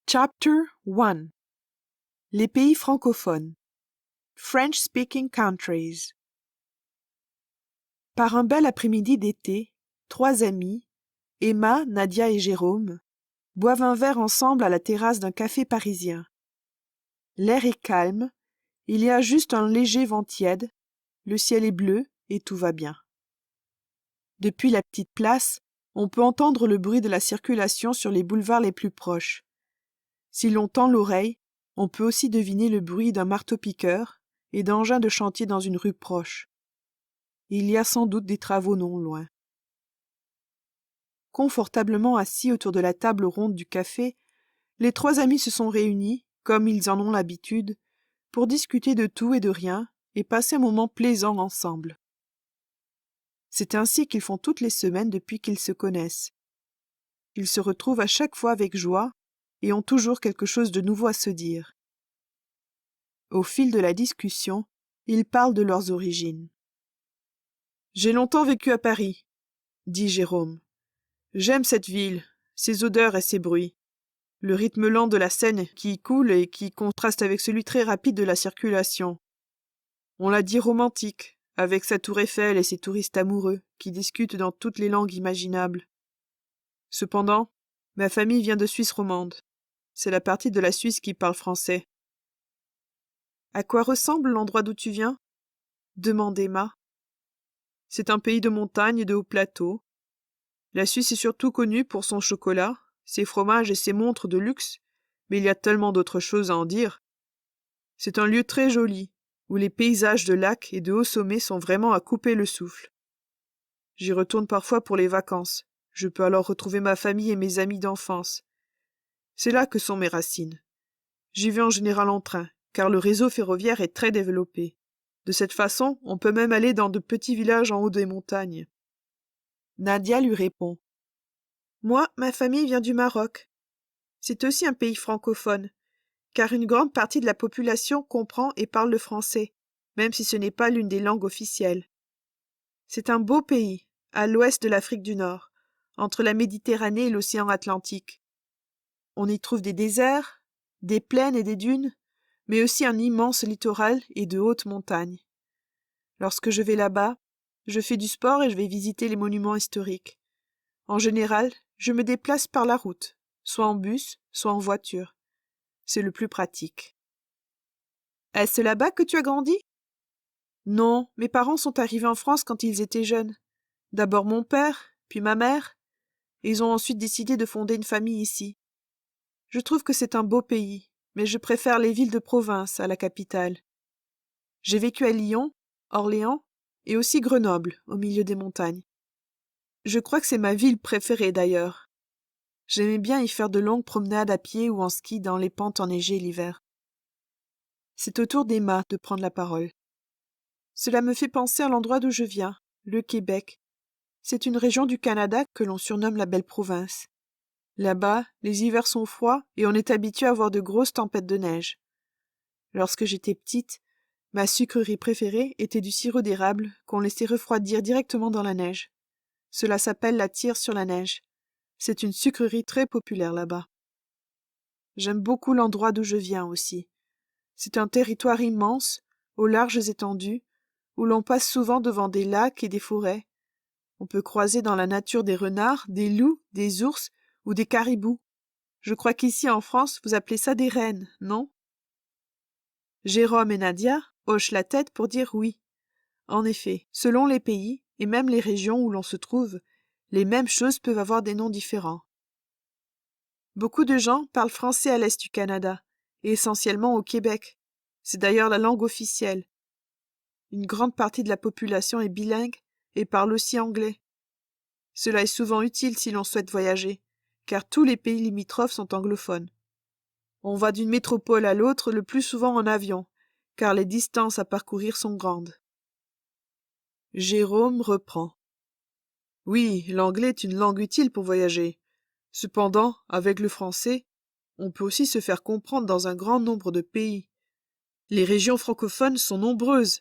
Chapter 1. Les pays francophones. French-speaking countries. Par un bel après-midi d'été, 3 amis, Emma, Nadia et Jérôme, boivent un verre ensemble à la terrasse d'un café parisien. L'air est calme, il y a juste un léger vent tiède, le ciel est bleu et tout va bien. Depuis la petite place, on peut entendre le bruit de la circulation sur les boulevards les plus proches. Si l'on tend l'oreille, on peut aussi deviner le bruit d'un marteau-piqueur et d'engins de chantier dans une rue proche. Il y a sans doute des travaux non loin. Confortablement assis autour de la table ronde du café, les 3 amis se sont réunis, comme ils en ont l'habitude, pour discuter de tout et de rien et passer un moment plaisant ensemble. C'est ainsi qu'ils font toutes les semaines depuis qu'ils se connaissent. Ils se retrouvent à chaque fois avec joie et ont toujours quelque chose de nouveau à se dire. Au fil de la discussion, ils parlent de leurs origines. « J'ai longtemps vécu à Paris, » dit Jérôme. « J'aime cette ville, ses odeurs et ses bruits. Le rythme lent de la Seine qui y coule et qui contraste avec celui très rapide de la circulation. On l'a dit romantique, avec sa tour Eiffel et ses touristes amoureux qui discutent dans toutes les langues imaginables. Cependant, ma famille vient de Suisse romande. C'est la partie de la Suisse qui parle français. »« À quoi ressemble l'endroit d'où tu viens ?» demande Emma. « C'est un pays de montagnes et de hauts plateaux. La Suisse est surtout connue pour son chocolat, ses fromages et ses montres de luxe, mais il y a tellement d'autres choses à en dire. C'est un lieu très joli, où les paysages de lacs et de hauts sommets sont vraiment à couper le souffle. J'y retourne parfois pour les vacances. Je peux alors retrouver ma famille et mes amis d'enfance. C'est là que sont mes racines. J'y vais en général en train, car le réseau ferroviaire est très développé. De cette façon, on peut même aller dans de petits villages en haut des montagnes. » Nadia lui répond. « Moi, ma famille vient du Maroc. C'est aussi un pays francophone, car une grande partie de la population comprend et parle le français, même si ce n'est pas l'une des langues officielles. C'est un beau pays, à l'ouest de l'Afrique du Nord, entre la Méditerranée et l'océan Atlantique. On y trouve des déserts, des plaines et des dunes, mais aussi un immense littoral et de hautes montagnes. Lorsque je vais là-bas, je fais du sport et je vais visiter les monuments historiques. En général, je me déplace par la route, soit en bus, soit en voiture. C'est le plus pratique. »« Est-ce là-bas que tu as grandi ?»« Non, mes parents sont arrivés en France quand ils étaient jeunes. D'abord mon père, puis ma mère. Et ils ont ensuite décidé de fonder une famille ici. Je trouve que c'est un beau pays, mais je préfère les villes de province à la capitale. J'ai vécu à Lyon, Orléans et aussi Grenoble, au milieu des montagnes. Je crois que c'est ma ville préférée d'ailleurs. J'aimais bien y faire de longues promenades à pied ou en ski dans les pentes enneigées l'hiver. » C'est au tour d'Emma de prendre la parole. « Cela me fait penser à l'endroit d'où je viens, le Québec. C'est une région du Canada que l'on surnomme la Belle Province. Là-bas, les hivers sont froids et on est habitué à voir de grosses tempêtes de neige. Lorsque j'étais petite, ma sucrerie préférée était du sirop d'érable qu'on laissait refroidir directement dans la neige. Cela s'appelle la tire sur la neige. C'est une sucrerie très populaire là-bas. J'aime beaucoup l'endroit d'où je viens aussi. C'est un territoire immense, aux larges étendues, où l'on passe souvent devant des lacs et des forêts. On peut croiser dans la nature des renards, des loups, des ours ou des caribous. Je crois qu'ici en France, vous appelez ça des rennes, non ?» Jérôme et Nadia hochent la tête pour dire oui. En effet, selon les pays et même les régions où l'on se trouve, les mêmes choses peuvent avoir des noms différents. Beaucoup de gens parlent français à l'est du Canada, et essentiellement au Québec. C'est d'ailleurs la langue officielle. Une grande partie de la population est bilingue et parle aussi anglais. Cela est souvent utile si l'on souhaite voyager, car tous les pays limitrophes sont anglophones. On va d'une métropole à l'autre le plus souvent en avion, car les distances à parcourir sont grandes. Jérôme reprend. « Oui, l'anglais est une langue utile pour voyager. Cependant, avec le français, on peut aussi se faire comprendre dans un grand nombre de pays. Les régions francophones sont nombreuses.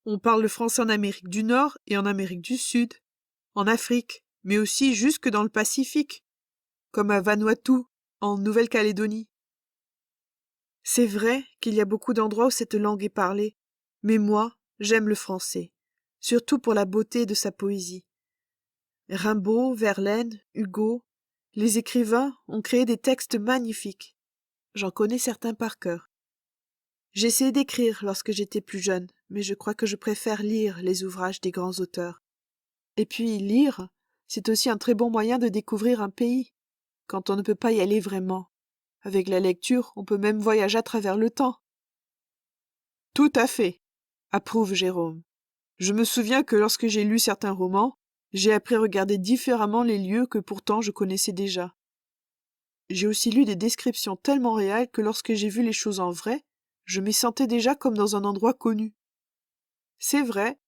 On parle le français en Amérique du Nord et en Amérique du Sud, en Afrique, mais aussi jusque dans le Pacifique. comme à Vanuatu, en Nouvelle-Calédonie. C'est vrai qu'il y a beaucoup d'endroits où cette langue est parlée, mais moi, j'aime le français, surtout pour la beauté de sa poésie. Rimbaud, Verlaine, Hugo, les écrivains ont créé des textes magnifiques. J'en connais certains par cœur. J'ai essayé d'écrire lorsque j'étais plus jeune, mais je crois que je préfère lire les ouvrages des grands auteurs. Et puis, lire, c'est aussi un très bon moyen de découvrir un pays, quand on ne peut pas y aller vraiment. Avec la lecture, on peut même voyager à travers le temps. Tout à fait, approuve Jérôme. Je me souviens que lorsque j'ai lu certains romans, j'ai appris à regarder différemment les lieux que pourtant je connaissais déjà. J'ai aussi lu des descriptions tellement réelles que lorsque j'ai vu les choses en vrai, je m'y sentais déjà comme dans un endroit connu. C'est vrai,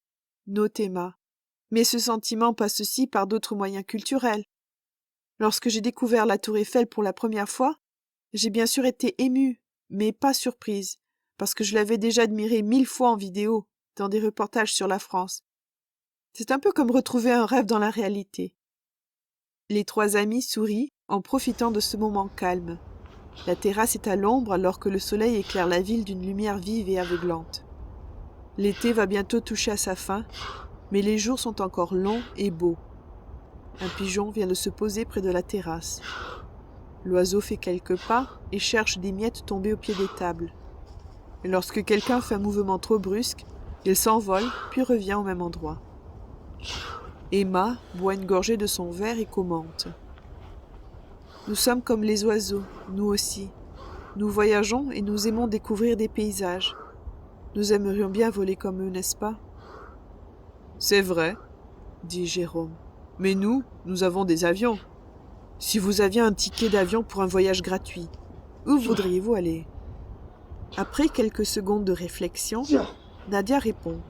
note Emma, mais ce sentiment passe aussi par d'autres moyens culturels. Lorsque j'ai découvert la Tour Eiffel pour la première fois, j'ai bien sûr été émue, mais pas surprise, parce que je l'avais déjà admirée 1000 fois en vidéo, dans des reportages sur la France. C'est un peu comme retrouver un rêve dans la réalité. Les trois amis sourient en profitant de ce moment calme. La terrasse est à l'ombre alors que le soleil éclaire la ville d'une lumière vive et aveuglante. L'été va bientôt toucher à sa fin, mais les jours sont encore longs et beaux. Un pigeon vient de se poser près de la terrasse. L'oiseau fait quelques pas et cherche des miettes tombées au pied des tables. Et lorsque quelqu'un fait un mouvement trop brusque, il s'envole puis revient au même endroit. Emma boit une gorgée de son verre et commente. Nous sommes comme les oiseaux, nous aussi. Nous voyageons et nous aimons découvrir des paysages. Nous aimerions bien voler comme eux, n'est-ce pas? C'est vrai, dit Jérôme. Mais nous avons des avions. Si vous aviez un ticket d'avion pour un voyage gratuit, où voudriez-vous aller? Après quelques secondes de réflexion, Nadia répond.